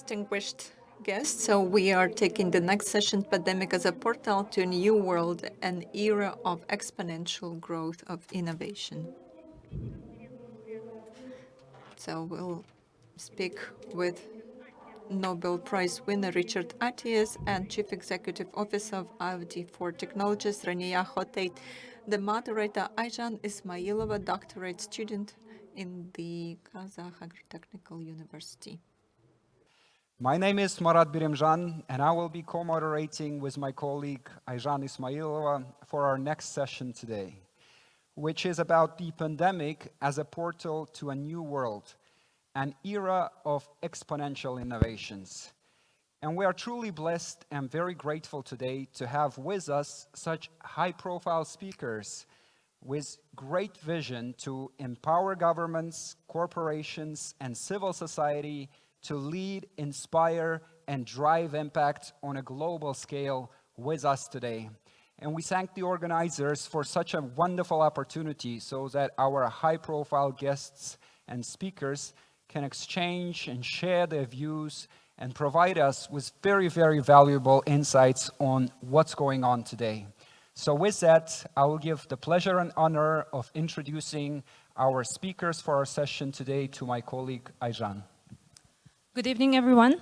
distinguished guests. So we are taking the next session, Pandemic as a Portal to a New World, an Era of Exponential Growth of Innovation. So we'll speak with Nobel Prize winner Richard Attias and Chief Executive Officer of IoT for Technologies, Rania Hotait, the moderator Aizhan Ismailova, doctorate student in the Kazakh Agro-Technical University. My name is Marat Birimzhan, and I will be co-moderating with my colleague Aizhan Ismailova for our next session today, which is about the pandemic as a portal to a new world, an era of exponential innovations. And we are truly blessed and very grateful today to have with us such high-profile speakers with great vision to empower governments, corporations, and civil society to lead, inspire, and drive impact on a global scale with us today. And we thank the organizers for such a wonderful opportunity so that our high-profile guests and speakers can exchange and share their views and provide us with very, very valuable insights on what's going on today. So with that, I will give the pleasure and honor of introducing our speakers for our session today to my colleague Aizhan. Good evening, everyone.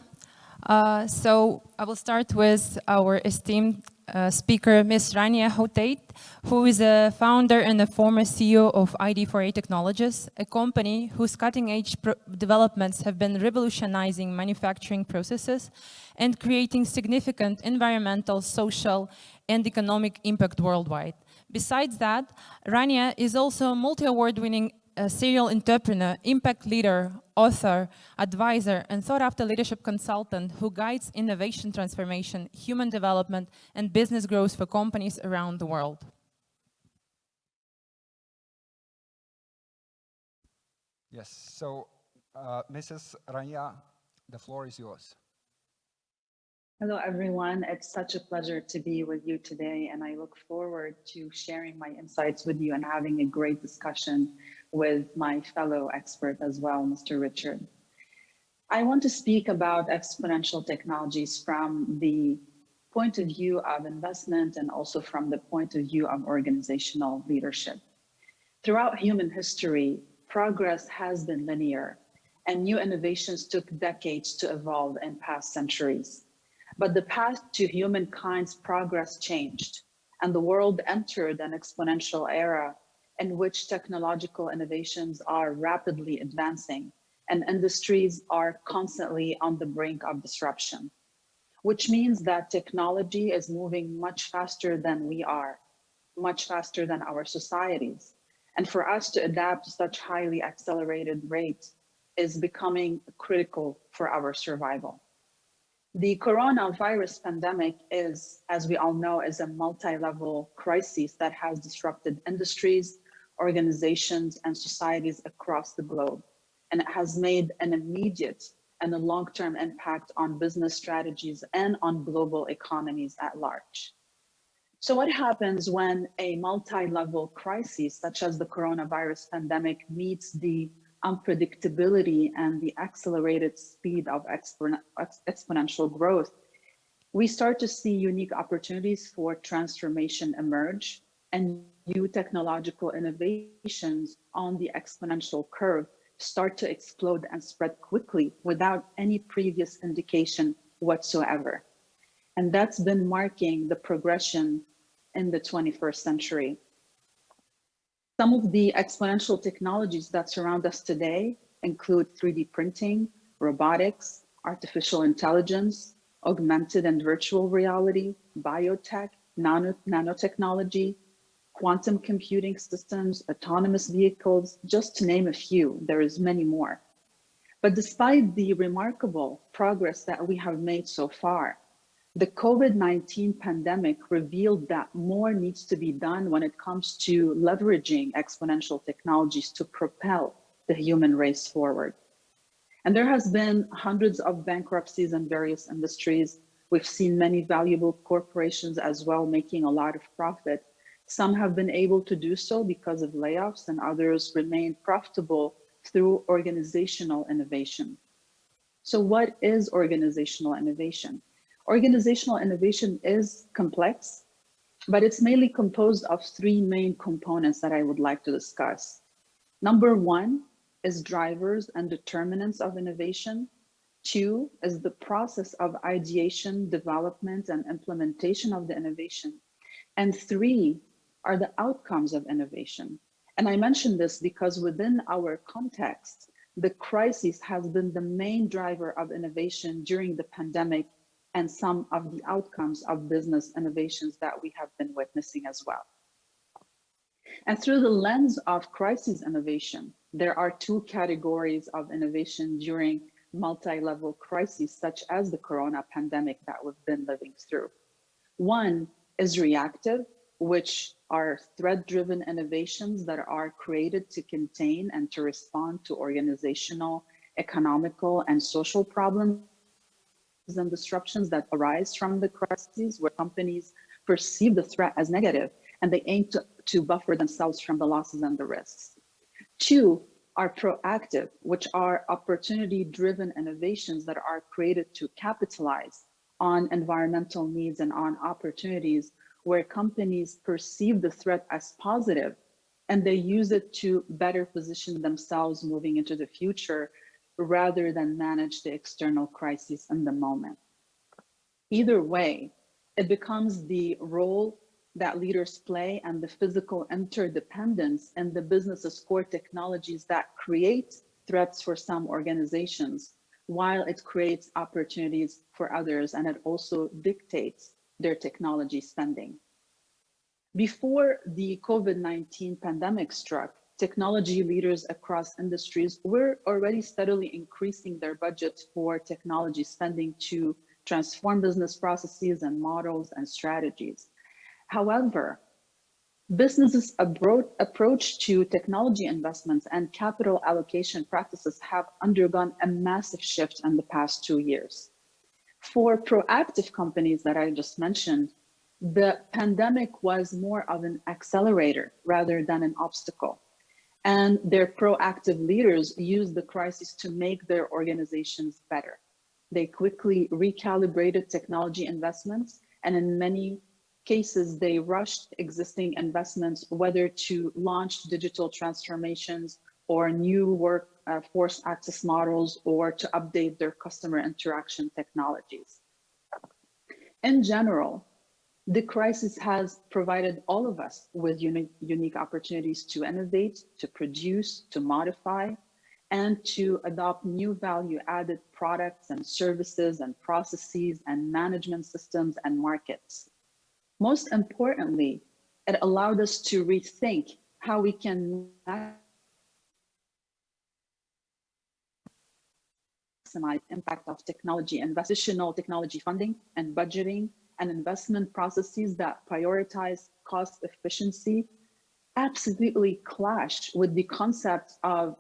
So I will start with our esteemed speaker, Ms. Rania Hotait, who is a founder and a former CEO of ID4A Technologies, a company whose cutting-edge developments have been revolutionizing manufacturing processes and creating significant environmental, social, and economic impact worldwide. Besides that, Rania is also a multi-award-winning serial entrepreneur, impact leader, author, advisor, and sought-after leadership consultant who guides innovation transformation, human development, and business growth for companies around the world. Yes, so Mrs. Rania, the floor is yours. Hello, everyone. It's such a pleasure to be with you today, and I look forward to sharing my insights with you and having a great discussion with my fellow expert as well, Mr. Richard. I want to speak about exponential technologies from the point of view of investment and also from the point of view of organizational leadership. Throughout human history, progress has been linear, and new innovations took decades to evolve in past centuries. But the path to humankind's progress changed, and the world entered an exponential era in which technological innovations are rapidly advancing and industries are constantly on the brink of disruption, which means that technology is moving much faster than we are, much faster than our societies. And for us to adapt to such highly accelerated rates is becoming critical for our survival. The coronavirus pandemic is, as we all know, is a multi-level crisis that has disrupted industries, organizations, and societies across the globe. And it has made an immediate and a long-term impact on business strategies and on global economies at large. So what happens when a multi-level crisis, such as the coronavirus pandemic, meets the unpredictability and the accelerated speed of exponential growth? We start to see unique opportunities for transformation emerge, and new technological innovations on the exponential curve start to explode and spread quickly without any previous indication whatsoever. And that's been marking the progression in the 21st century. Some of the exponential technologies that surround us today include 3D printing, robotics, artificial intelligence, augmented and virtual reality, biotech, nanotechnology, quantum computing systems, autonomous vehicles, just to name a few. There is many more. But despite the remarkable progress that we have made so far, the COVID-19 pandemic revealed that more needs to be done when it comes to leveraging exponential technologies to propel the human race forward. And there has been hundreds of bankruptcies in various industries. We've seen many valuable corporations as well making a lot of profit. Some have been able to do so because of layoffs, and others remain profitable through organizational innovation. So what is organizational innovation? Organizational innovation is complex, but it's mainly composed of three main components that I would like to discuss. Number one is drivers and determinants of innovation. Two is the process of ideation, development, and implementation of the innovation. And three are the outcomes of innovation. And I mention this because within our context, the crisis has been the main driver of innovation during the pandemic and some of the outcomes of business innovations that we have been witnessing as well. And through the lens of crisis innovation, there are two categories of innovation during multi-level crises, such as the corona pandemic that we've been living through. One is reactive, which are threat-driven innovations that are created to contain and to respond to organizational, economical, and social problems and disruptions that arise from the crises, where companies perceive the threat as negative and they aim to buffer themselves from the losses and the risks. Two are proactive, which are opportunity-driven innovations that are created to capitalize on environmental needs and on opportunities where companies perceive the threat as positive and they use it to better position themselves moving into the future rather than manage the external crisis in the moment. Either way, it becomes the role that leaders play and the physical interdependence and the business's core technologies that create threats for some organizations, while it creates opportunities for others, and it also dictates their technology spending. Before the COVID-19 pandemic struck, technology leaders across industries were already steadily increasing their budgets for technology spending to transform business processes and models and strategies. However, businesses' approach to technology investments and capital allocation practices have undergone a massive shift in the past 2 years. For proactive companies that I just mentioned, the pandemic was more of an accelerator rather than an obstacle. And their proactive leaders used the crisis to make their organizations better. They quickly recalibrated technology investments, and in many cases, they rushed existing investments, whether to launch digital transformations or new workforce access models, or to update their customer interaction technologies. In general, the crisis has provided all of us with unique opportunities to innovate, to produce, to modify, and to adopt new value-added products and services and processes and management systems and markets. Most importantly, it allowed us to rethink how we can maximize impact of technology, additional technology funding and budgeting and investment processes that prioritize cost efficiency absolutely clash with the concept of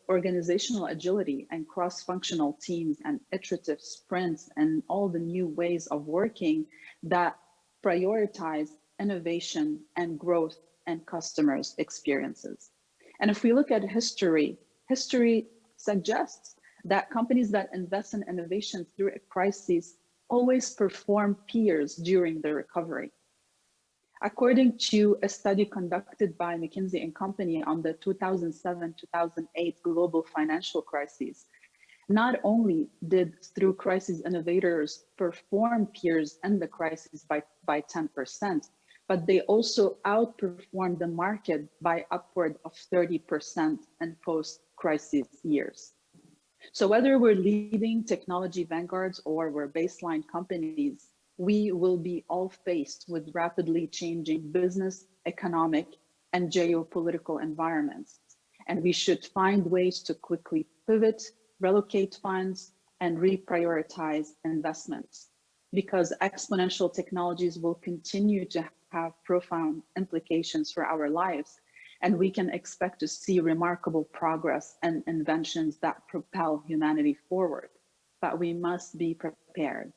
organizational agility and cross-functional teams and iterative sprints and all the new ways of working that prioritize innovation and growth and customers' experiences. And if we look at history, history suggests that companies that invest in innovation through a crisis always perform peers during the recovery. According to a study conducted by McKinsey & Company on the 2007-2008 global financial crisis, not only did through crisis innovators perform peers in the crisis by 10%, but they also outperformed the market by upward of 30% in post-crisis years. So whether we're leading technology vanguards or we're baseline companies, we will be all faced with rapidly changing business, economic, and geopolitical environments. And we should find ways to quickly pivot, relocate funds, and reprioritize investments, because exponential technologies will continue to have profound implications for our lives, and we can expect to see remarkable progress and inventions that propel humanity forward. But we must be prepared.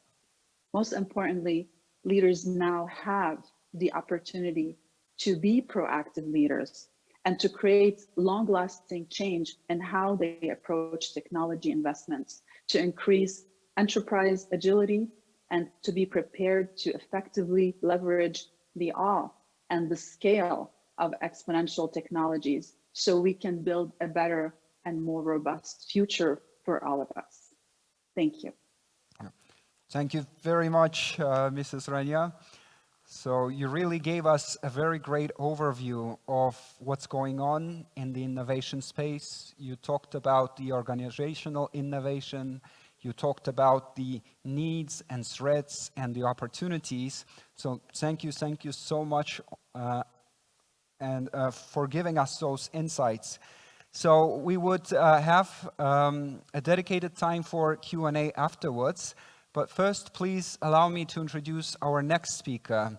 Most importantly, leaders now have the opportunity to be proactive leaders and to create long-lasting change in how they approach technology investments, to increase enterprise agility, and to be prepared to effectively leverage the awe and the scale of exponential technologies so we can build a better and more robust future for all of us. Thank you. Thank you very much, Mrs. Rania. So you really gave us a very great overview of what's going on in the innovation space. You talked about the organizational innovation. You talked about the needs and threats and the opportunities. So thank you so much for giving us those insights. So we would have a dedicated time for Q&A afterwards. But first, please allow me to introduce our next speaker,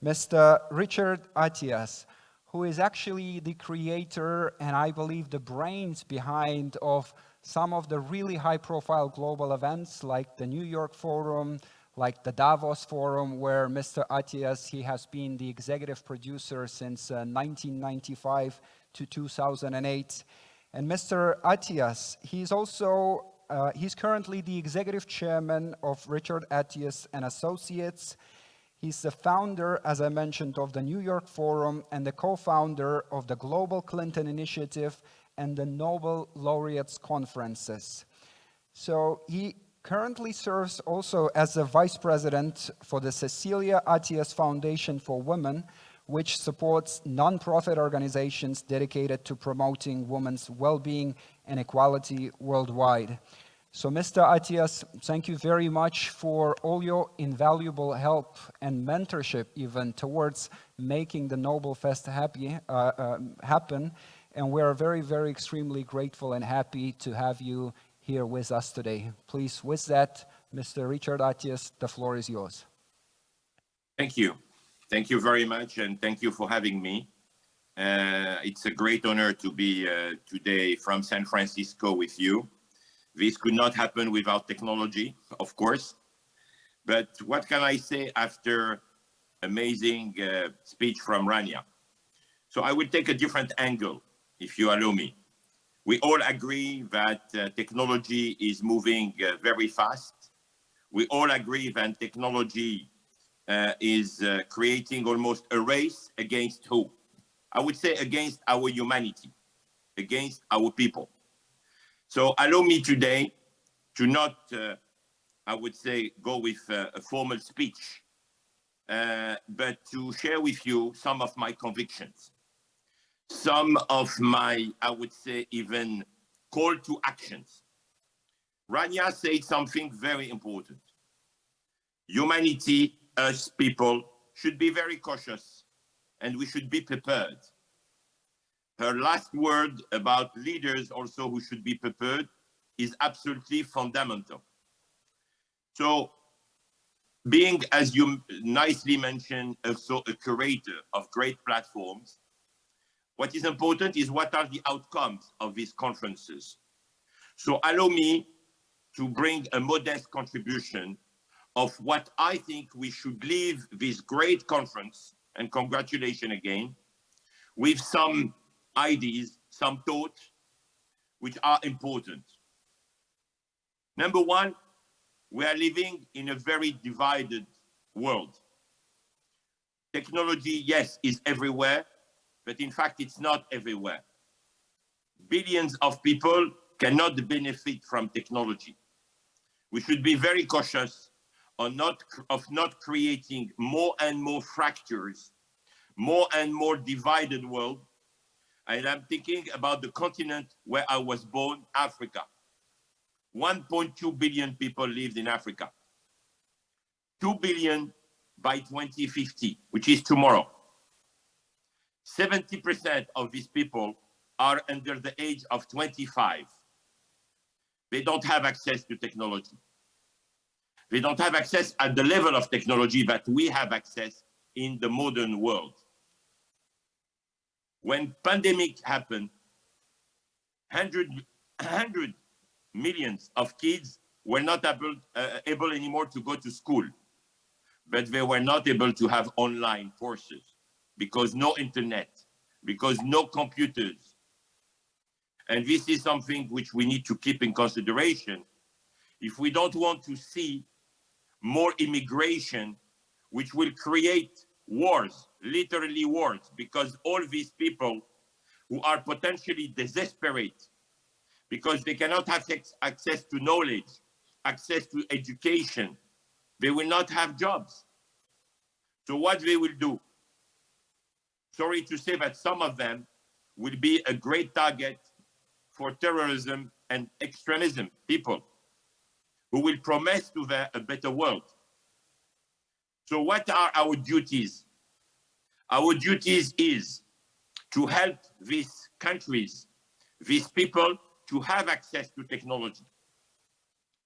Mr. Richard Attias, who is actually the creator and I believe the brains behind of some of the really high-profile global events like the New York Forum, like the Davos Forum, where Mr. Attias, he has been the executive producer since 1995 to 2008. And Mr. Attias, he's currently the executive chairman of Richard Attias and Associates. He's the founder, as I mentioned, of the New York Forum and the co-founder of the Global Clinton Initiative and the Nobel Laureates conferences. So he currently serves also as the vice president for the Cecilia Attias Foundation for Women, which supports nonprofit organizations dedicated to promoting women's well-being and equality worldwide. So Mr. Attias, thank you very much for all your invaluable help and mentorship even towards making the Nobel Fest happen. And we're very, very extremely grateful and happy to have you here with us today. Please, with that, Mr. Richard Attias, the floor is yours. Thank you. Thank you very much, and thank you for having me. It's a great honor to be today from San Francisco with you. This could not happen without technology, of course. But what can I say after amazing speech from Rania? So I will take a different angle, if you allow me. We all agree that technology is moving very fast. We all agree that technology is creating almost a race against who? I would say against our humanity, against our people. So allow me today to not, I would say, go with a formal speech, but to share with you some of my convictions, some of my, I would say, even call to actions. Rania said something very important. Humanity, us people, should be very cautious and we should be prepared. Her last word about leaders also who should be prepared is absolutely fundamental. So being, as you nicely mentioned, also a curator of great platforms, what is important is what are the outcomes of these conferences. So allow me to bring a modest contribution of what I think we should leave this great conference, and congratulations again, with some ideas, some thoughts, which are important. Number one, we are living in a very divided world. Technology, yes, is everywhere, but in fact, it's not everywhere. Billions of people cannot benefit from technology. We should be very cautious of not creating more and more fractures, more and more divided world. And I'm thinking about the continent where I was born, Africa. 1.2 billion people lived in Africa. 2 billion by 2050, which is tomorrow. 70% of these people are under the age of 25. They don't have access to technology. They don't have access at the level of technology that we have access in the modern world. When pandemic happened, 100 millions of kids were not able anymore to go to school, but they were not able to have online courses because no internet, because no computers. And this is something which we need to keep in consideration if we don't want to see more immigration, which will create wars, literally wars, because all these people who are potentially desperate because they cannot have access to knowledge, access to education, they will not have jobs. So what they will do? Sorry to say that some of them will be a great target for terrorism and extremism people who will promise to them a better world. So what are our duties? Our duties is to help these countries, these people, to have access to technology.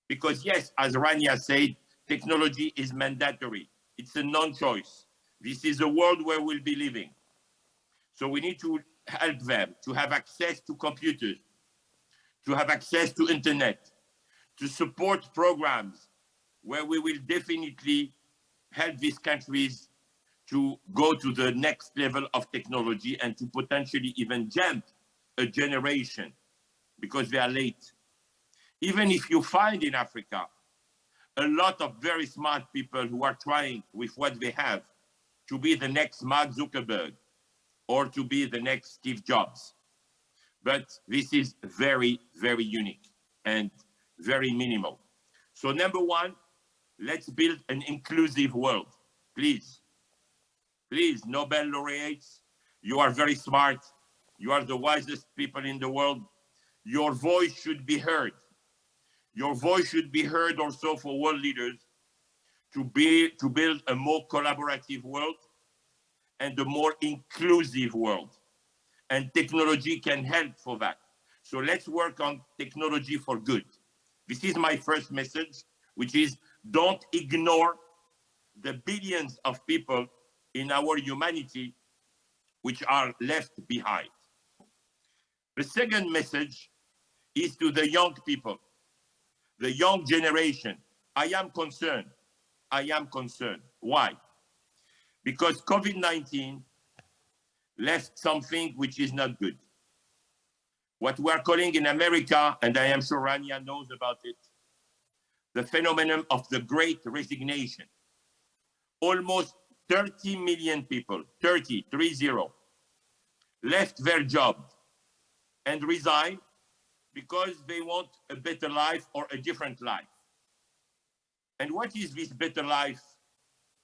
Because yes, as Rania said, technology is mandatory. It's a non-choice. This is the world where we'll be living. So we need to help them to have access to computers, to have access to internet, to support programs where we will definitely help these countries to go to the next level of technology and to potentially even jump a generation because they are late. Even if you find in Africa a lot of very smart people who are trying with what they have to be the next Mark Zuckerberg or to be the next Steve Jobs. But this is very, very unique and very minimal. So number one, let's build an inclusive world. Please, please, Nobel laureates, you are very smart. You are the wisest people in the world. Your voice should be heard. Your voice should be heard also for world leaders to build a more collaborative world and a more inclusive world. And technology can help for that. So let's work on technology for good. This is my first message, which is don't ignore the billions of people in our humanity which are left behind. The second message is to the young people, the young generation. I am concerned. I am concerned. Why? Because COVID-19 left something which is not good. What we are calling in America, and I am sure Rania knows about it, the phenomenon of the Great Resignation. Almost 30 million people, 30, left their job and resigned because they want a better life or a different life. And what is this better life?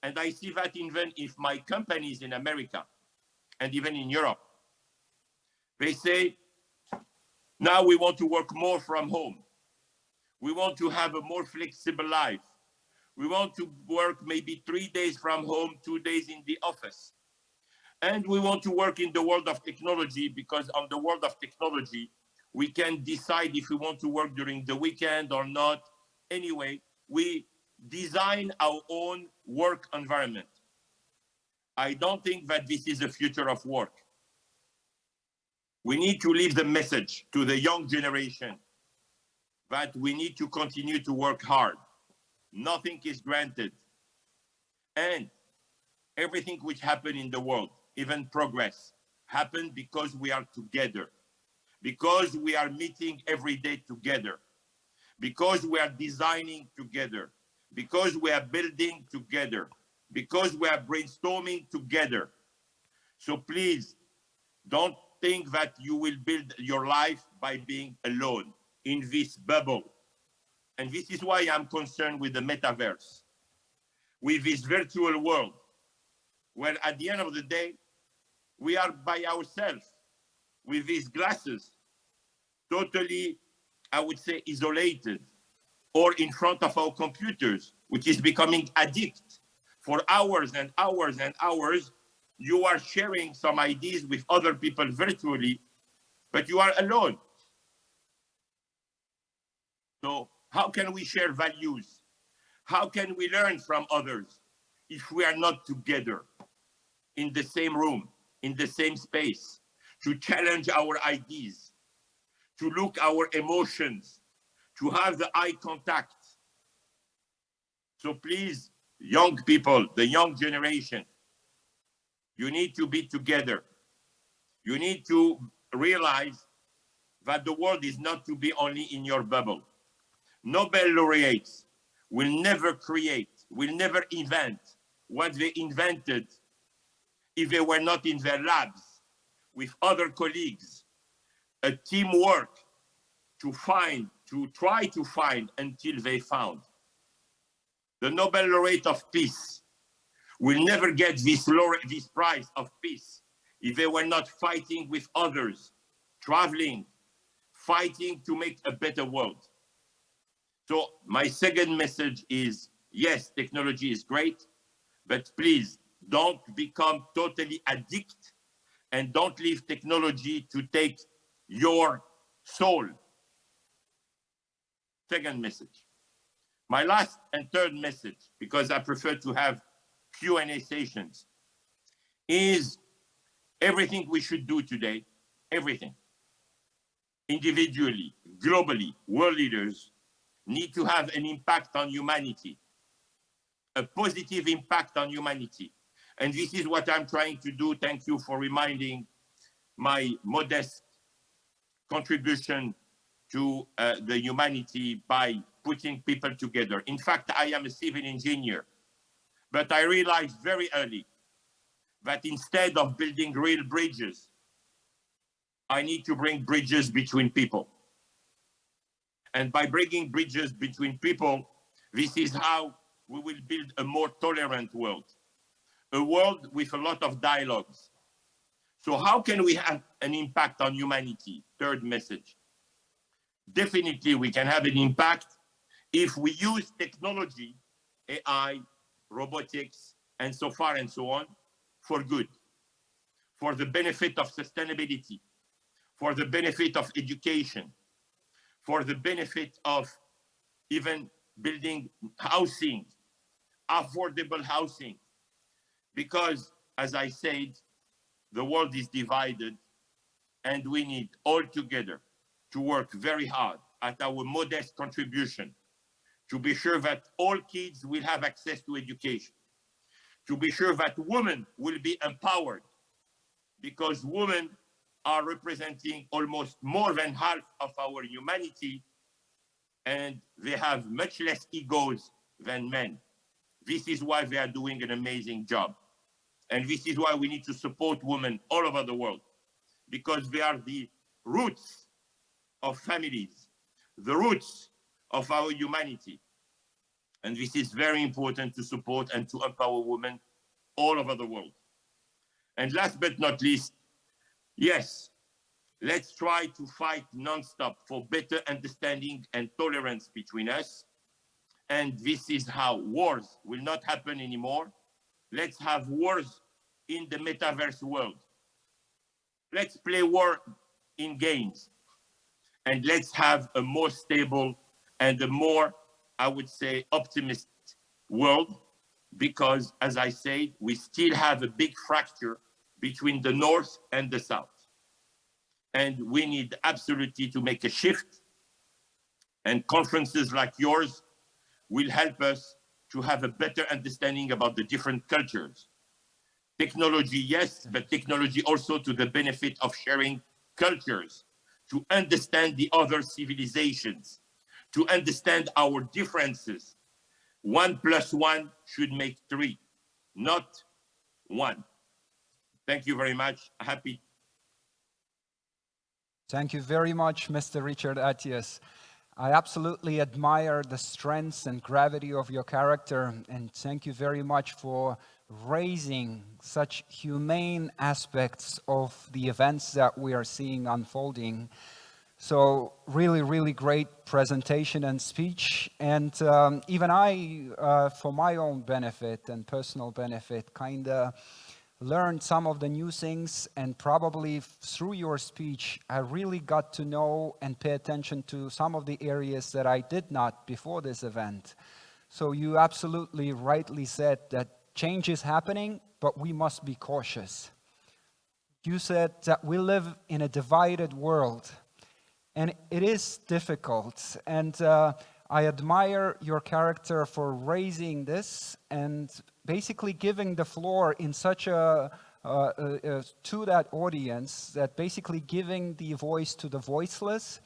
And I see that even if my companies in America and even in Europe, they say, now we want to work more from home. We want to have a more flexible life. We want to work maybe 3 days from home, 2 days in the office. And we want to work in the world of technology because on the world of technology, we can decide if we want to work during the weekend or not. Anyway, we design our own work environment. I don't think that this is the future of work. We need to leave the message to the young generation that we need to continue to work hard. Nothing is granted. And everything which happened in the world, even progress, happened because we are together, because we are meeting every day together, because we are designing together, because we are building together, because we are brainstorming together. So please, don't think that you will build your life by being alone in this bubble. And this is why I'm concerned with the metaverse, with this virtual world, where at the end of the day, we are by ourselves with these glasses, totally, I would say, isolated, or in front of our computers, which is becoming addict for hours and hours and hours. You are sharing some ideas with other people virtually, but you are alone. So how can we share values? How can we learn from others if we are not together in the same room, in the same space, to challenge our ideas, to look our emotions, to have the eye contact? So please, young people, the young generation, you need to be together. You need to realize that the world is not to be only in your bubble. Nobel laureates will never create, will never invent what they invented if they were not in their labs with other colleagues, a teamwork to try to find until they found. The Nobel laureate of peace will never get this prize of peace if they were not fighting with others, traveling, fighting to make a better world. So my second message is, yes, technology is great, but please don't become totally addicted and don't leave technology to take your soul. Second message. My last and third message, because I prefer to have Q&A sessions, is everything we should do today, everything, individually, globally, world leaders, need to have an impact on humanity, a positive impact on humanity. And this is what I'm trying to do. Thank you for reminding my modest contribution to the humanity by putting people together. In fact, I am a civil engineer, but I realized very early that instead of building real bridges, I need to bring bridges between people. And by bringing bridges between people, this is how we will build a more tolerant world, a world with a lot of dialogues. So how can we have an impact on humanity? Third message. Definitely we can have an impact if we use technology, AI, robotics, and so far and so on, for good, for the benefit of sustainability, for the benefit of education, for the benefit of even building housing, affordable housing. Because, as I said, the world is divided and we need all together to work very hard at our modest contribution to be sure that all kids will have access to education, to be sure that women will be empowered, because women are representing almost more than half of our humanity and they have much less egos than men. This is why they are doing an amazing job. And this is why we need to support women all over the world, because they are the roots of families, the roots of our humanity. And this is very important to support and to empower women all over the world. And last but not least, yes, let's try to fight nonstop for better understanding and tolerance between us. And this is how wars will not happen anymore. Let's have wars in the metaverse world. Let's play war in games. And let's have a more stable and a more, I would say, optimistic world. Because, as I said, we still have a big fracture between the North and the South. And we need absolutely to make a shift. And conferences like yours will help us to have a better understanding about the different cultures. Technology, yes, but technology also to the benefit of sharing cultures, to understand the other civilizations, to understand our differences. 1 + 1 should make 3, not 1. Thank you very much. Happy. Thank you very much, Mr. Richard Attias. I absolutely admire the strength and gravity of your character, and thank you very much for raising such humane aspects of the events that we are seeing unfolding. So really, really great presentation and speech. And even I, for my own benefit and personal benefit, kind of learned some of the new things, and probably through your speech, I really got to know and pay attention to some of the areas that I did not before this event. So you absolutely rightly said that change is happening, but we must be cautious. You said that we live in a divided world, and it is difficult. And I admire your character for raising this and basically giving the floor in such a to that audience, that basically giving the voice to the voiceless,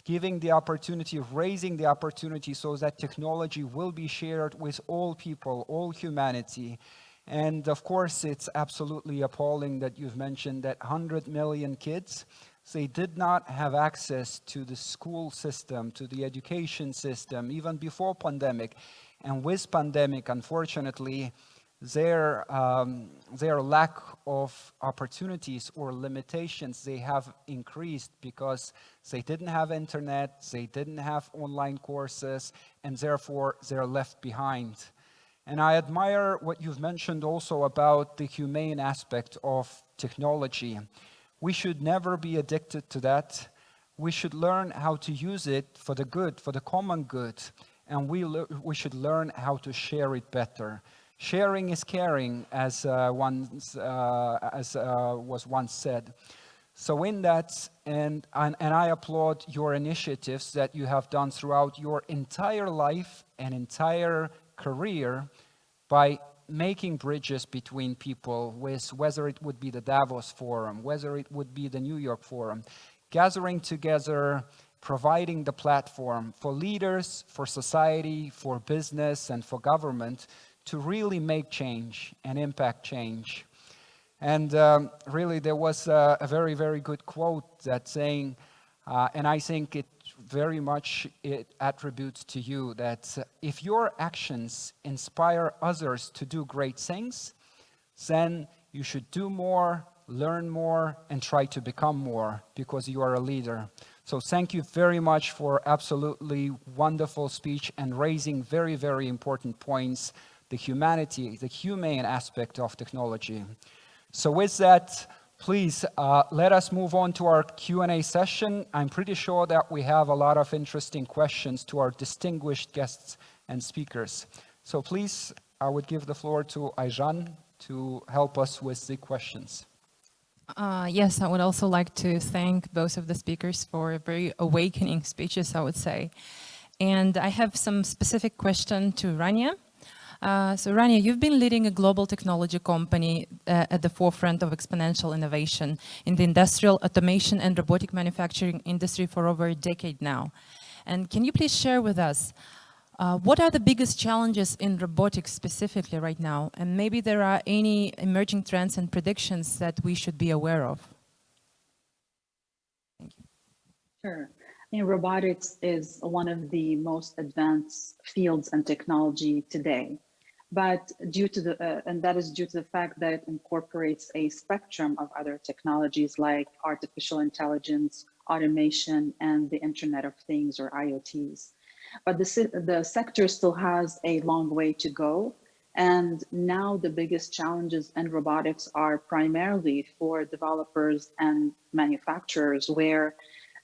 giving the opportunity of raising the opportunity so that technology will be shared with all people, all humanity. And of course, it's absolutely appalling that you've mentioned that 100 million kids, they did not have access to the school system, to the education system, even before pandemic. And with pandemic, unfortunately, their lack of opportunities or limitations, they have increased because they didn't have internet, they didn't have online courses, and therefore they're left behind. And I admire what you've mentioned also about the humane aspect of technology. We should never be addicted to that. We should learn how to use it for the good, for the common good, and we should learn how to share it better. Sharing is caring, as was once said. So in that, and I applaud your initiatives that you have done throughout your entire life and entire career by making bridges between people, with whether it would be the Davos Forum, whether it would be the New York Forum, gathering together, providing the platform for leaders, for society, for business, and for government to really make change and impact change. And really there was a very, very good quote that saying, and I think it very much it attributes to you, that if your actions inspire others to do great things, then you should do more, learn more, and try to become more, because you are a leader. So thank you very much for absolutely wonderful speech and raising very, very important points, the humanity, the humane aspect of technology. So with that, please let us move on to our Q&A session. I'm pretty sure that we have a lot of interesting questions to our distinguished guests and speakers. So please, I would give the floor to Aizhan to help us with the questions. Yes, I would also like to thank both of the speakers for very awakening speeches, I would say. And I have some specific question to Rania. So Rania, you've been leading a global technology company at the forefront of exponential innovation in the industrial automation and robotic manufacturing industry for over a decade now. And can you please share with us, what are the biggest challenges in robotics specifically right now? And maybe there are any emerging trends and predictions that we should be aware of? Thank you. Sure. Robotics is one of the most advanced fields and technology today. But and that is due to the fact that it incorporates a spectrum of other technologies like artificial intelligence, automation, and the Internet of Things, or IoTs. But the sector still has a long way to go. And now the biggest challenges in robotics are primarily for developers and manufacturers, where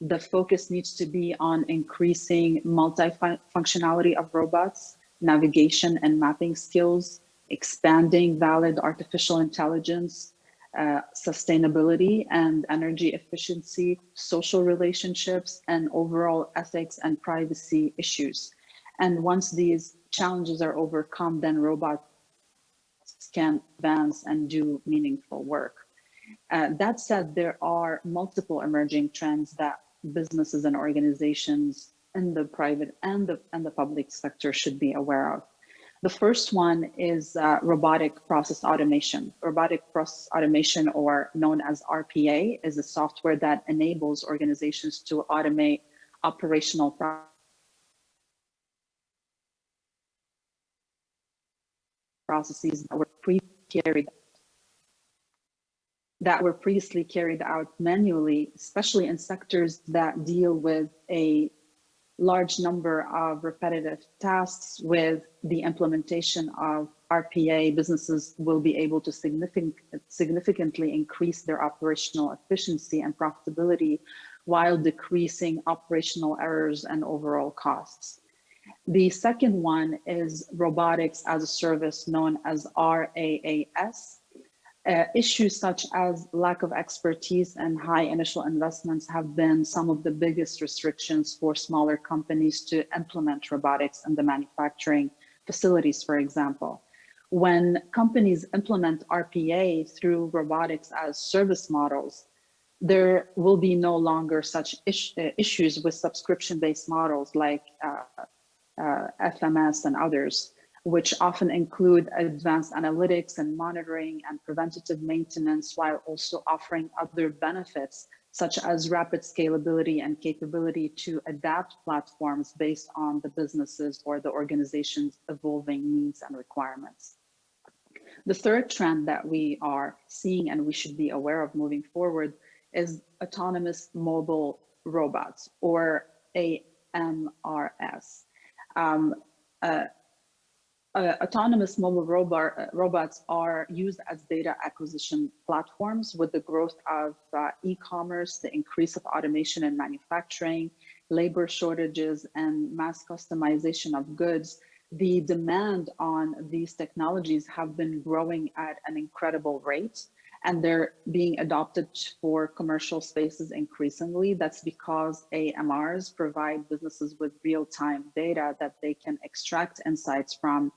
the focus needs to be on increasing multifunctionality of robots, navigation and mapping skills, expanding valid artificial intelligence, sustainability and energy efficiency, social relationships, and overall ethics and privacy issues. And once these challenges are overcome, then robots can advance and do meaningful work. That said, there are multiple emerging trends that businesses and organizations in the private and the public sector should be aware of. The first one is robotic process automation. Robotic process automation, or known as RPA, is a software that enables organizations to automate operational processes that were previously carried out manually, especially in sectors that deal with a large number of repetitive tasks. With the implementation of RPA, businesses will be able to significantly increase their operational efficiency and profitability while decreasing operational errors and overall costs. The second one is robotics as a service, known as RaaS. Issues such as lack of expertise and high initial investments have been some of the biggest restrictions for smaller companies to implement robotics in the manufacturing facilities, for example. When companies implement RPA through robotics as service models, there will be no longer such issues with subscription-based models like FMS and others, which often include advanced analytics and monitoring and preventative maintenance, while also offering other benefits such as rapid scalability and capability to adapt platforms based on the businesses or the organization's evolving needs and requirements. The third trend that we are seeing and we should be aware of moving forward is autonomous mobile robots, or AMRS. Autonomous mobile robots are used as data acquisition platforms. With the growth of e-commerce, the increase of automation in manufacturing, labor shortages, and mass customization of goods, the demand on these technologies have been growing at an incredible rate, and they're being adopted for commercial spaces increasingly. That's because AMRs provide businesses with real-time data that they can extract insights from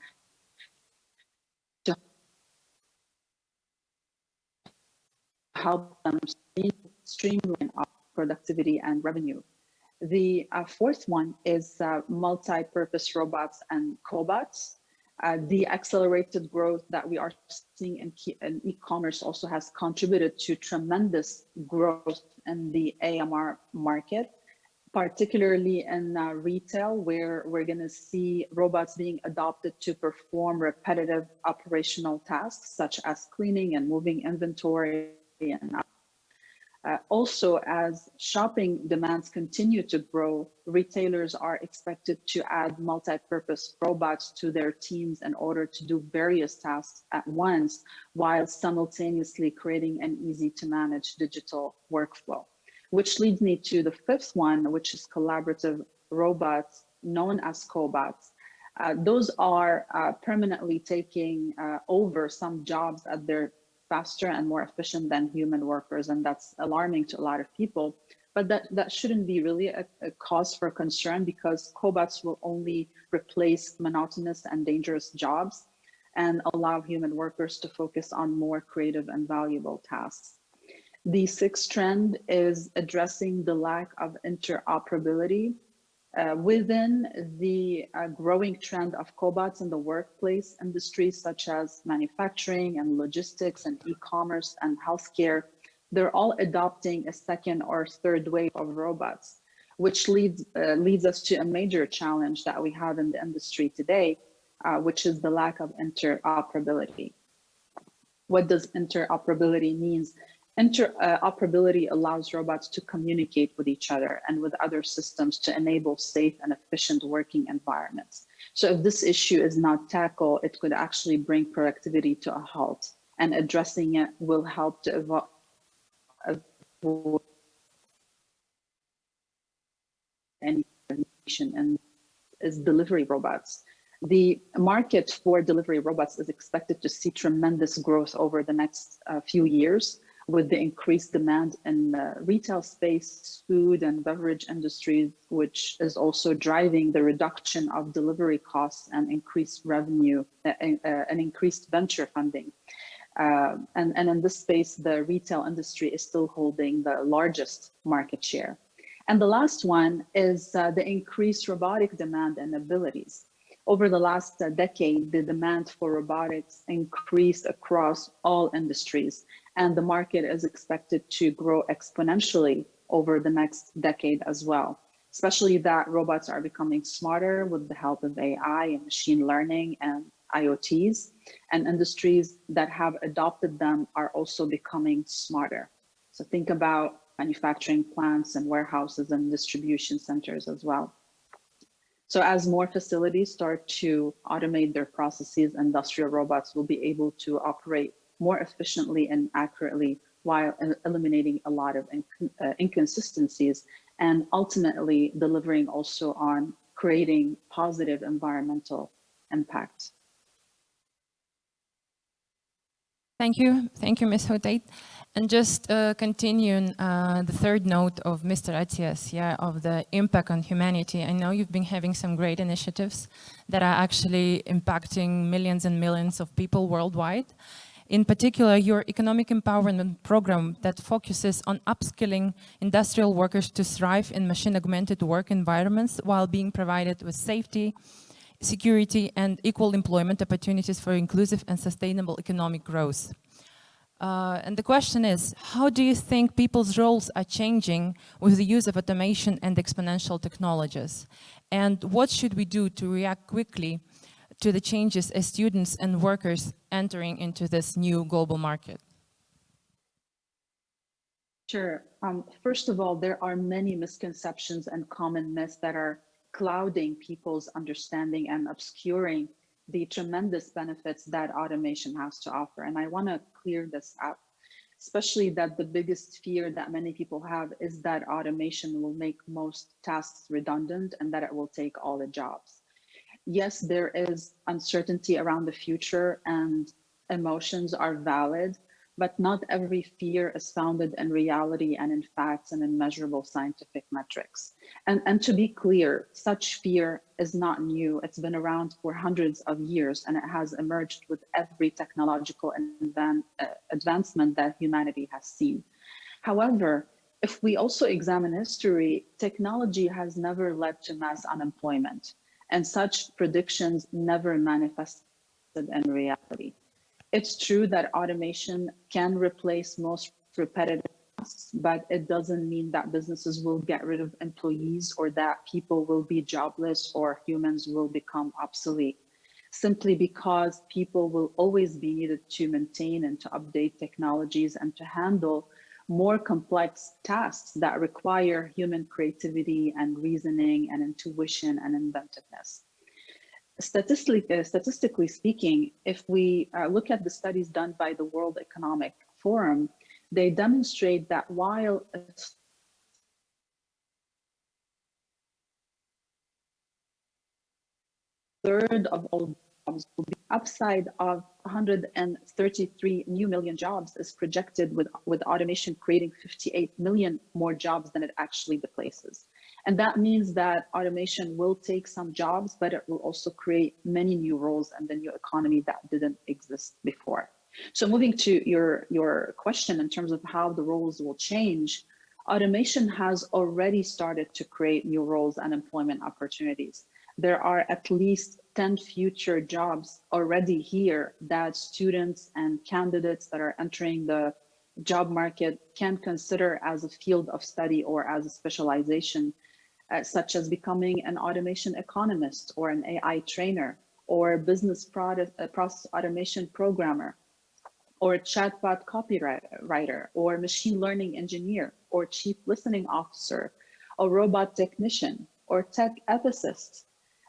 to help them streamline productivity and revenue. The fourth one is multi-purpose robots and cobots. The accelerated growth that we are seeing in e-commerce also has contributed to tremendous growth in the AMR market, particularly in retail, where we're going to see robots being adopted to perform repetitive operational tasks such as cleaning and moving inventory. And also, as shopping demands continue to grow, retailers are expected to add multi-purpose robots to their teams in order to do various tasks at once, while simultaneously creating an easy-to-manage digital workflow. Which leads me to the fifth one, which is collaborative robots, known as cobots. Those are permanently taking over some jobs at their faster and more efficient than human workers, and that's alarming to a lot of people. But that shouldn't be really a cause for concern, because cobots will only replace monotonous and dangerous jobs and allow human workers to focus on more creative and valuable tasks. The sixth trend is addressing the lack of interoperability within the growing trend of cobots in the workplace industries, such as manufacturing and logistics and e-commerce and healthcare. They're all adopting a second or third wave of robots, which leads us to a major challenge that we have in the industry today, which is the lack of interoperability. What does interoperability mean? Interoperability allows robots to communicate with each other and with other systems to enable safe and efficient working environments. So if this issue is not tackled, it could actually bring productivity to a halt, and addressing it will help to avoid any stagnation and is delivery robots. The market for delivery robots is expected to see tremendous growth over the next few years, with the increased demand in the retail space, food and beverage industries, which is also driving the reduction of delivery costs and increased revenue and increased venture funding. And in this space, the retail industry is still holding the largest market share. And the last one is the increased robotic demand and abilities. Over the last decade, the demand for robotics increased across all industries, and the market is expected to grow exponentially over the next decade as well, especially that robots are becoming smarter with the help of AI and machine learning and IoTs, and industries that have adopted them are also becoming smarter. So think about manufacturing plants and warehouses and distribution centers as well. So as more facilities start to automate their processes, industrial robots will be able to operate more efficiently and accurately, while eliminating a lot of inconsistencies, and ultimately delivering also on creating positive environmental impact. Thank you, Ms. Hotait. And just continuing the third note of Mr. Attias, yeah, of the impact on humanity. I know you've been having some great initiatives that are actually impacting millions and millions of people worldwide. In particular, your economic empowerment program that focuses on upskilling industrial workers to thrive in machine-augmented work environments while being provided with safety, security, and equal employment opportunities for inclusive and sustainable economic growth. And the question is, how do you think people's roles are changing with the use of automation and exponential technologies? And what should we do to react quickly to the changes as students and workers entering into this new global market? Sure. First of all, there are many misconceptions and common myths that are clouding people's understanding and obscuring the tremendous benefits that automation has to offer. And I want to clear this up, especially that the biggest fear that many people have is that automation will make most tasks redundant and that it will take all the jobs. Yes, there is uncertainty around the future and emotions are valid, but not every fear is founded in reality and in facts and in measurable scientific metrics. And to be clear, such fear is not new. It's been around for hundreds of years, and it has emerged with every technological advancement that humanity has seen. However, if we also examine history, technology has never led to mass unemployment, and such predictions never manifested in reality. It's true that automation can replace most repetitive tasks, but it doesn't mean that businesses will get rid of employees or that people will be jobless or humans will become obsolete. Simply because people will always be needed to maintain and to update technologies and to handle more complex tasks that require human creativity and reasoning and intuition and inventiveness. Statistically speaking, if we look at the studies done by the World Economic Forum, they demonstrate that while a third of all jobs will be upside of 133 new million jobs is projected with automation creating 58 million more jobs than it actually displaces. And that means that automation will take some jobs, but it will also create many new roles and the new economy that didn't exist before. So moving to your question in terms of how the roles will change, automation has already started to create new roles and employment opportunities. There are at least 10 future jobs already here that students and candidates that are entering the job market can consider as a field of study or as a specialization, such as becoming an automation economist or an AI trainer or business process automation programmer or a chatbot copywriter or machine learning engineer or chief listening officer or robot technician or tech ethicist.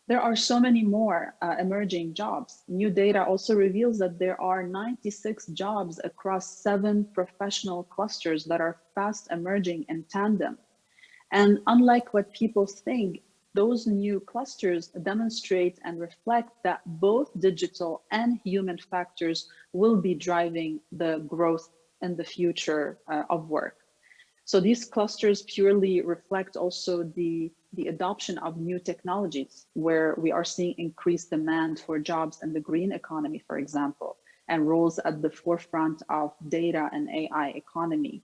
There are so many more emerging jobs. New data also reveals that there are 96 jobs across 7 professional clusters that are fast emerging in tandem. And unlike what people think, those new clusters demonstrate and reflect that both digital and human factors will be driving the growth in the future of work. So these clusters purely reflect also the adoption of new technologies, where we are seeing increased demand for jobs in the green economy, for example, and roles at the forefront of data and AI economy,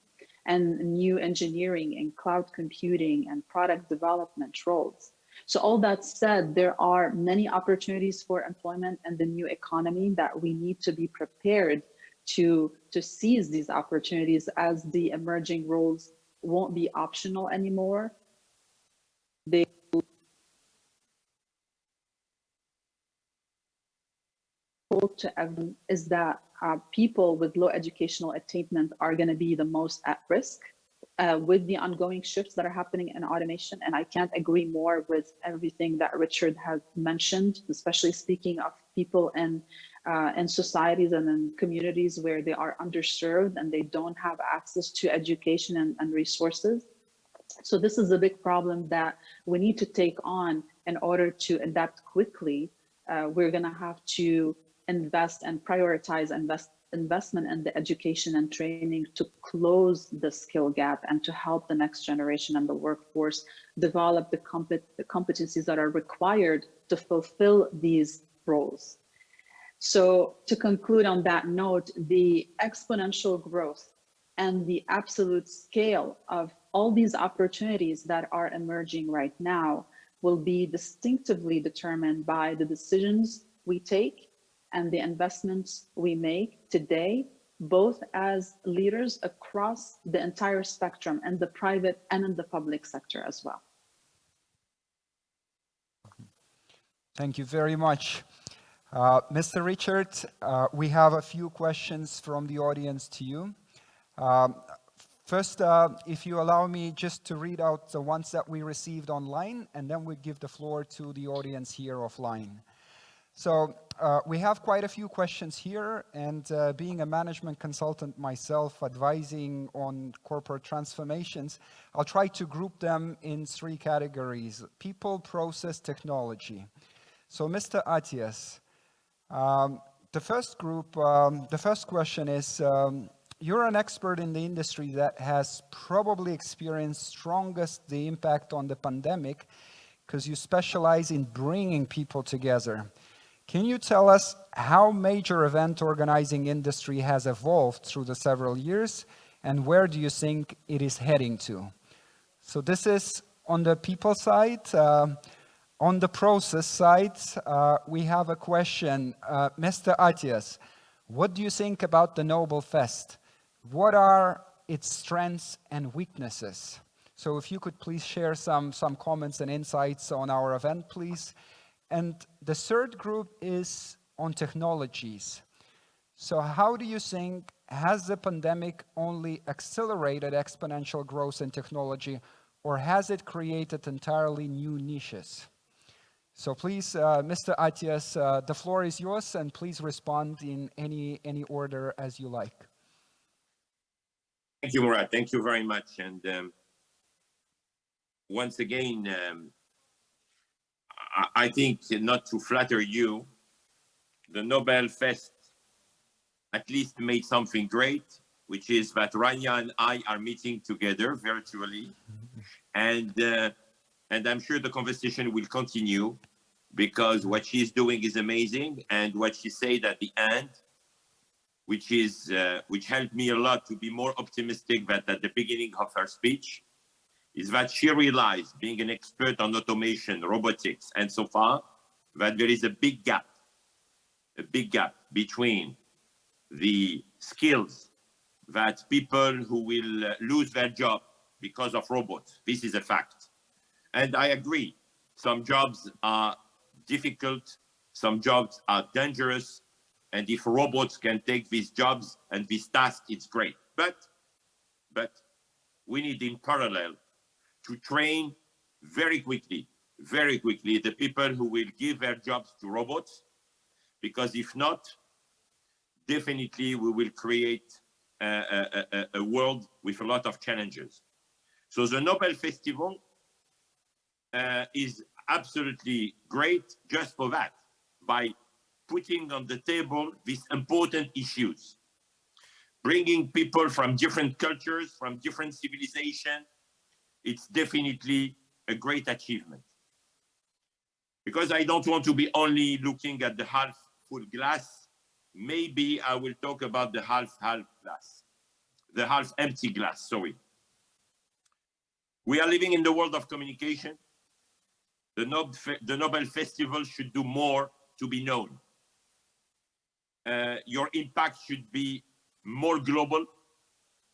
and new engineering and cloud computing and product development roles. So all that said, there are many opportunities for employment in the new economy that we need to be prepared to seize these opportunities, as the emerging roles won't be optional anymore. They hope to everyone is that people with low educational attainment are going to be the most at risk with the ongoing shifts that are happening in automation. And I can't agree more with everything that Richard has mentioned, especially speaking of people in societies and in communities where they are underserved and they don't have access to education and resources. So this is a big problem that we need to take on in order to adapt quickly. We're going to have to invest and prioritize investment in the education and training to close the skill gap and to help the next generation and the workforce develop the competencies that are required to fulfill these roles. So to conclude on that note, the exponential growth and the absolute scale of all these opportunities that are emerging right now will be distinctively determined by the decisions we take and the investments we make today, both as leaders across the entire spectrum in the private and in the public sector as well. Thank you very much. Mr. Richard, we have a few questions from the audience to you. First, if you allow me just to read out the ones that we received online, and then we give the floor to the audience here offline. So we have quite a few questions here, and being a management consultant myself, advising on corporate transformations, I'll try to group them in three categories: people, process, technology. So Mr. Attias, the first question is, you're an expert in the industry that has probably experienced strongest the impact on the pandemic because you specialize in bringing people together. Can you tell us how major event organizing industry has evolved through the several years and where do you think it is heading to? So this is on the people side. On the process side, we have a question. Mr. Attias, what do you think about the Nobel Fest? What are its strengths and weaknesses? So if you could please share some comments and insights on our event, please. And the third group is on technologies. So how do you think, has the pandemic only accelerated exponential growth in technology, or has it created entirely new niches? So please, Mr. Attias, the floor is yours, and please respond in any order as you like. Thank you, Marat. Thank you very much. And once again, I think, not to flatter you, the Nobel Fest at least made something great, which is that Rania and I are meeting together virtually. And I'm sure the conversation will continue because what she's doing is amazing. And what she said at the end, which helped me a lot to be more optimistic than at the beginning of her speech, is that she realized, being an expert on automation, robotics, and so far, that there is a big gap between the skills that people who will lose their job because of robots. This is a fact. And I agree, some jobs are difficult, some jobs are dangerous, and if robots can take these jobs and these tasks, it's great. But we need in parallel to train very quickly the people who will give their jobs to robots, because if not, definitely we will create a world with a lot of challenges. So the Nobel Festival is absolutely great just for that, by putting on the table these important issues, bringing people from different cultures, from different civilizations. It's definitely a great achievement. Because I don't want to be only looking at the half full glass, maybe I will talk about the half glass, the half empty glass, sorry. We are living in the world of communication. The Nobel Festival should do more to be known. Your impact should be more global.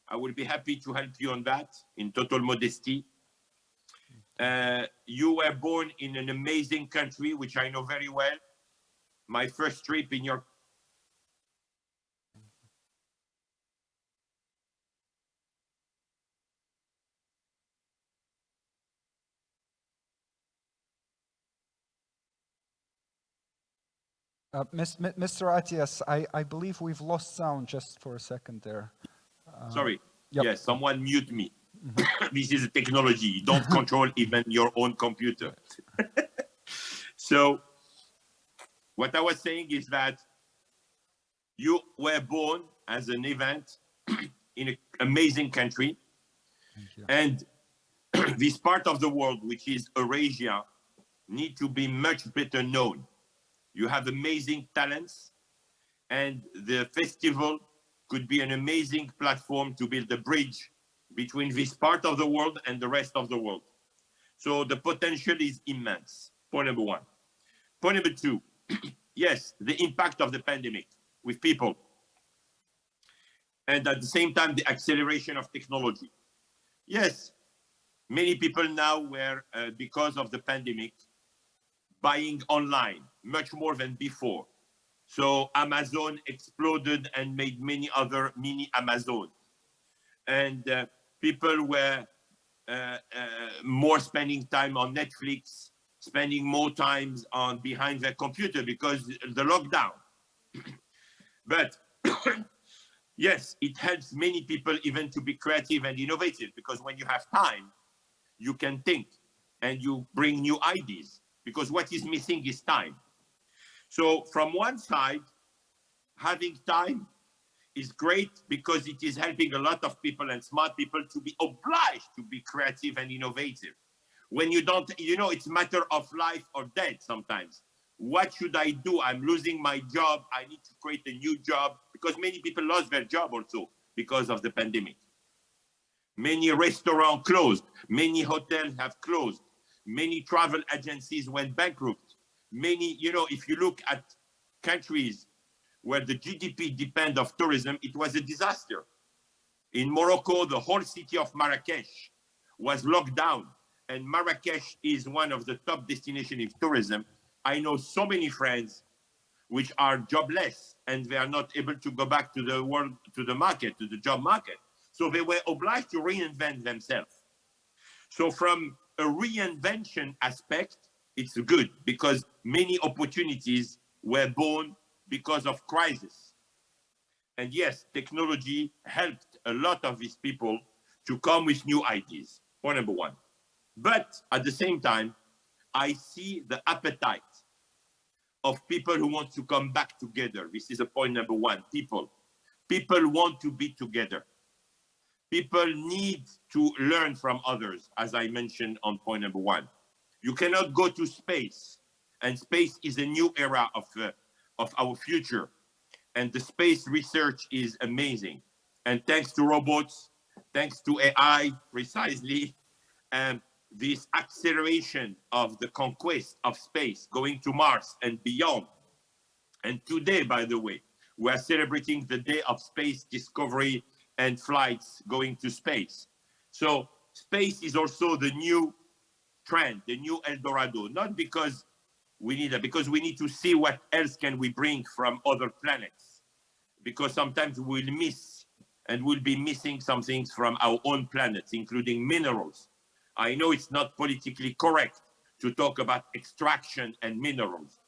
I will be happy to help you on that, in total modesty. You were born in an amazing country, which I know very well. My first trip in your Mr. Attias, I believe we've lost sound just for a second there. Sorry. Yep. Yes, someone mute me. This is a technology. You don't control even your own computer. So what I was saying is that You were born as an event in an amazing country. And this part of the world, which is Eurasia, need to be much better known. You have amazing talents, and the festival could be an amazing platform to build a bridge between this part of the world and the rest of the world. So the potential is immense, point number one. Point number two, yes, the impact of the pandemic with people. And at the same time, the acceleration of technology. Yes, many people now were, because of the pandemic, buying online much more than before. So Amazon exploded and made many other mini Amazon. And people were more spending time on Netflix, spending more time on behind their computer because the lockdown. But yes, it helps many people even to be creative and innovative, because when you have time, you can think and you bring new ideas, because what is missing is time. So from one side, having time is great because it is helping a lot of people and smart people to be obliged to be creative and innovative. When you don't, you know, it's a matter of life or death sometimes. What should I do? I'm losing my job. I need to create a new job, because many people lost their job also because of the pandemic. Many restaurants closed. Many hotels have closed. Many travel agencies went bankrupt. Many, you know, if you look at countries where the GDP depends on tourism, it was a disaster. In Morocco, the whole city of Marrakesh was locked down, and Marrakesh is one of the top destinations in tourism. I know so many friends which are jobless, and they are not able to go back to the world, to the market, to the job market. So they were obliged to reinvent themselves. So from a reinvention aspect, it's good, because many opportunities were born because of crisis. And yes, technology helped a lot of these people to come with new ideas, point number one. But at the same time, I see the appetite of people who want to come back together. This is a point number one. People want to be together. People need to learn from others, as I mentioned on point number one. You cannot go to space, and space is a new era of our future. And the space research is amazing. And thanks to robots, thanks to AI, precisely, and this acceleration of the conquest of space, going to Mars and beyond. And today, by the way, we are celebrating the day of space discovery and flights going to space. So space is also the new trend, the new El Dorado, not because we need it, because we need to see what else can we bring from other planets. Because sometimes we'll miss, and we'll be missing some things from our own planets, including minerals. I know it's not politically correct to talk about extraction and minerals,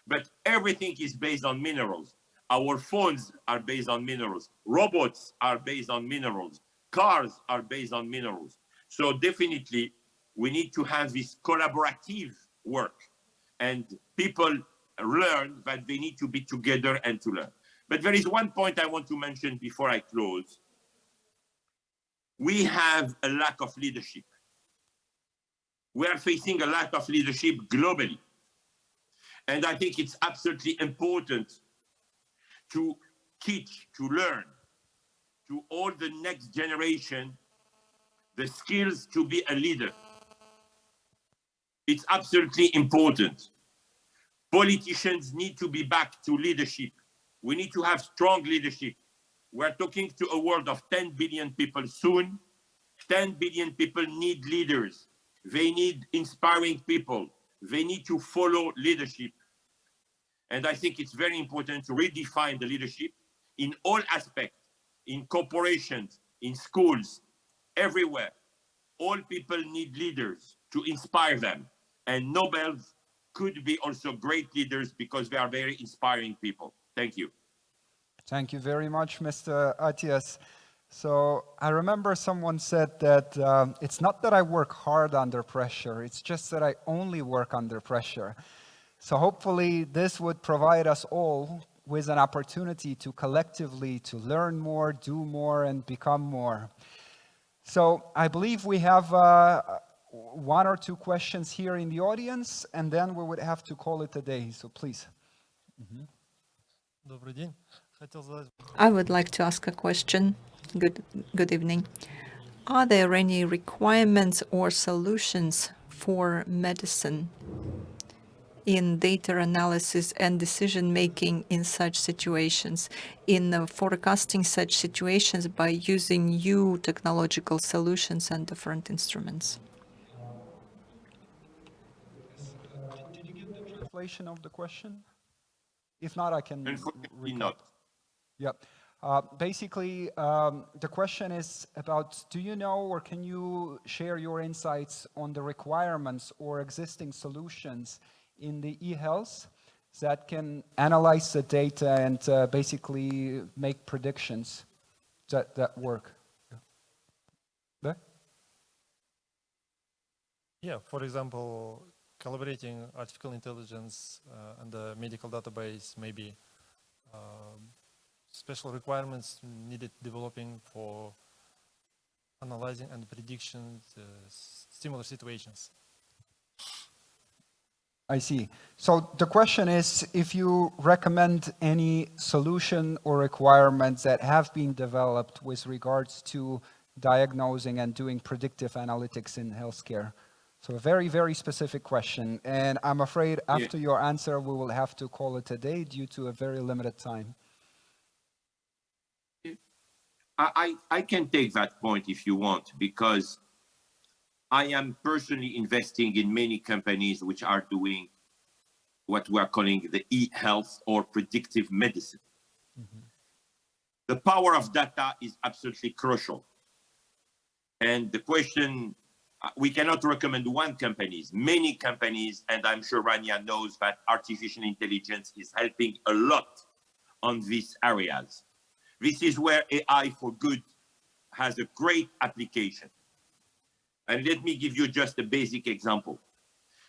but everything is based on minerals. Our phones are based on minerals. Robots are based on minerals. Cars are based on minerals. So definitely, we need to have this collaborative work, and people learn that they need to be together and to learn. But there is one point I want to mention before I close. We have a lack of leadership. We are facing a lack of leadership globally. And I think it's absolutely important to teach, to learn to all the next generation the skills to be a leader. It's absolutely important. Politicians need to be back to leadership. We need to have strong leadership. We're talking to a world of 10 billion people soon. 10 billion people need leaders. They need inspiring people. They need to follow leadership. And I think it's very important to redefine the leadership in all aspects, in corporations, in schools, everywhere. All people need leaders to inspire them. And Nobels could be also great leaders because they are very inspiring people. Thank you. Thank you very much, Mr. Attias. So I remember someone said that it's not that I work hard under pressure, it's just that I only work under pressure. So hopefully this would provide us all with an opportunity to collectively to learn more, do more, and become more. So I believe we have one or two questions here in the audience, and then we would have to call it a day. So please. Добрый день. Хотел задать... I would like to ask a question. Good evening. Are there any requirements or solutions for medicine in data analysis and decision making in such situations, in forecasting such situations by using new technological solutions and different instruments? Did you get the translation of the question? If not, I can Unfortunately recap. not. Yep. Basically, the question is about, do you know or can you share your insights on the requirements or existing solutions in the e-health that can analyze the data and basically make predictions that work? Yeah. Yeah, for example, collaborating artificial intelligence and the medical database, maybe special requirements needed developing for analyzing and prediction similar situations. I see. So the question is if you recommend any solution or requirements that have been developed with regards to diagnosing and doing predictive analytics in healthcare. So a very, very specific question. And I'm afraid after your answer, we will have to call it a day due to a very limited time. I can take that point if you want, because I am personally investing in many companies which are doing what we are calling the e-health or predictive medicine. The power of data is absolutely crucial. And the question, we cannot recommend one company, many companies, and I'm sure Rania knows that artificial intelligence is helping a lot on these areas. This is where AI for good has a great application. And let me give you just a basic example.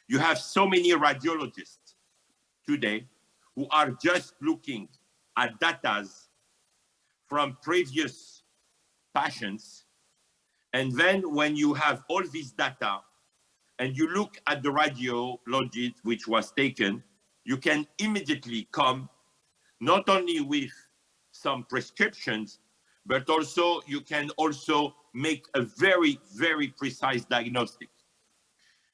You have so many radiologists today who are just looking at data from previous patients. And then when you have all this data and you look at the radiology which was taken, you can immediately come not only with some prescriptions, but also you can also make a very, very precise diagnostic.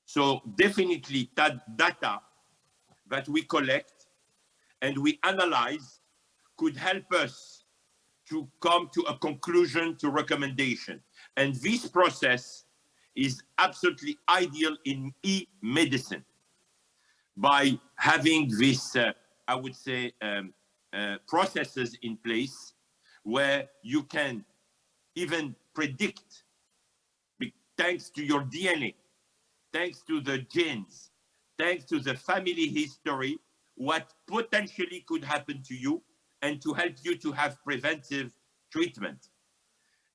So definitely that data that we collect and we analyze could help us to come to a conclusion, to recommendation. And this process is absolutely ideal in e-medicine by having this, I would say, processes in place where you can even predict, thanks to your DNA, thanks to the genes, thanks to the family history, what potentially could happen to you and to help you to have preventive treatment.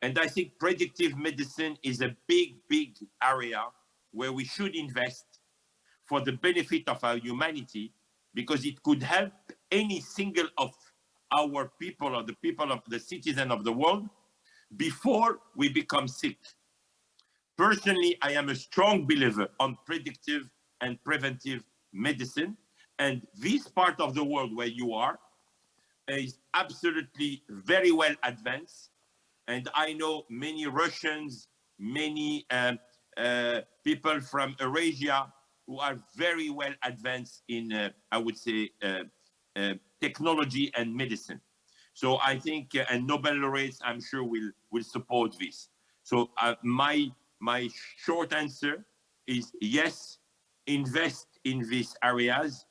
And I think predictive medicine is a big, big area where we should invest for the benefit of our humanity, because it could help any single of our people or the people of the citizen of the world before we become sick. Personally, I am a strong believer on predictive and preventive medicine. And this part of the world where you are is absolutely very well advanced. And I know many Russians, many people from Eurasia who are very well advanced in, I would say, technology and medicine. So I think, and Nobel laureates, I'm sure will support this. So my short answer is yes, invest in these areas.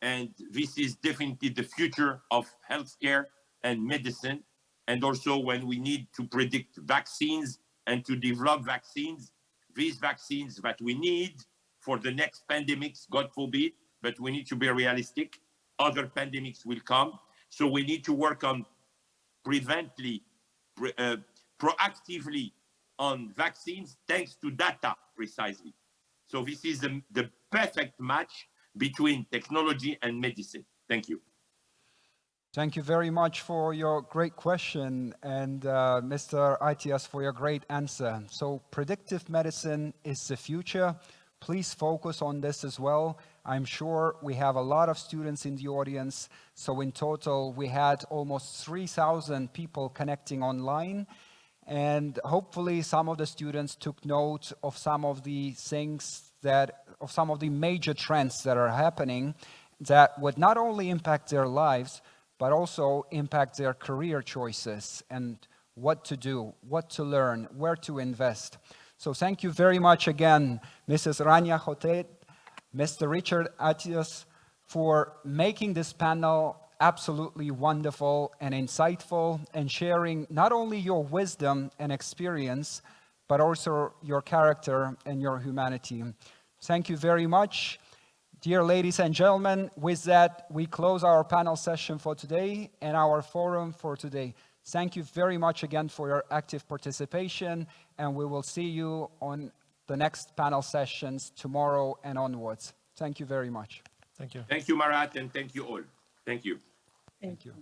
And this is definitely the future of healthcare and medicine. And also when we need to predict vaccines and to develop vaccines, these vaccines that we need for the next pandemics, God forbid, but we need to be realistic. Other pandemics will come. So we need to work on proactively on vaccines, thanks to data precisely. So this is the perfect match between technology and medicine. Thank you. Thank you very much for your great question, and Mr. Attias for your great answer. So predictive medicine is the future. Please focus on this as well. I'm sure we have a lot of students in the audience. So in total, we had almost 3,000 people connecting online. And hopefully some of the students took note of some of the things of some of the major trends that are happening that would not only impact their lives, but also impact their career choices and what to do, what to learn, where to invest. So thank you very much again, Mrs. Rania Hotet, Mr. Richard Attias, for making this panel absolutely wonderful and insightful and sharing not only your wisdom and experience, but also your character and your humanity. Thank you very much. Dear ladies and gentlemen, with that, we close our panel session for today and our forum for today. Thank you very much again for your active participation, and we will see you on the next panel sessions tomorrow and onwards. Thank you very much. Thank you. Thank you, Marat, and thank you all. Thank you. Thank you.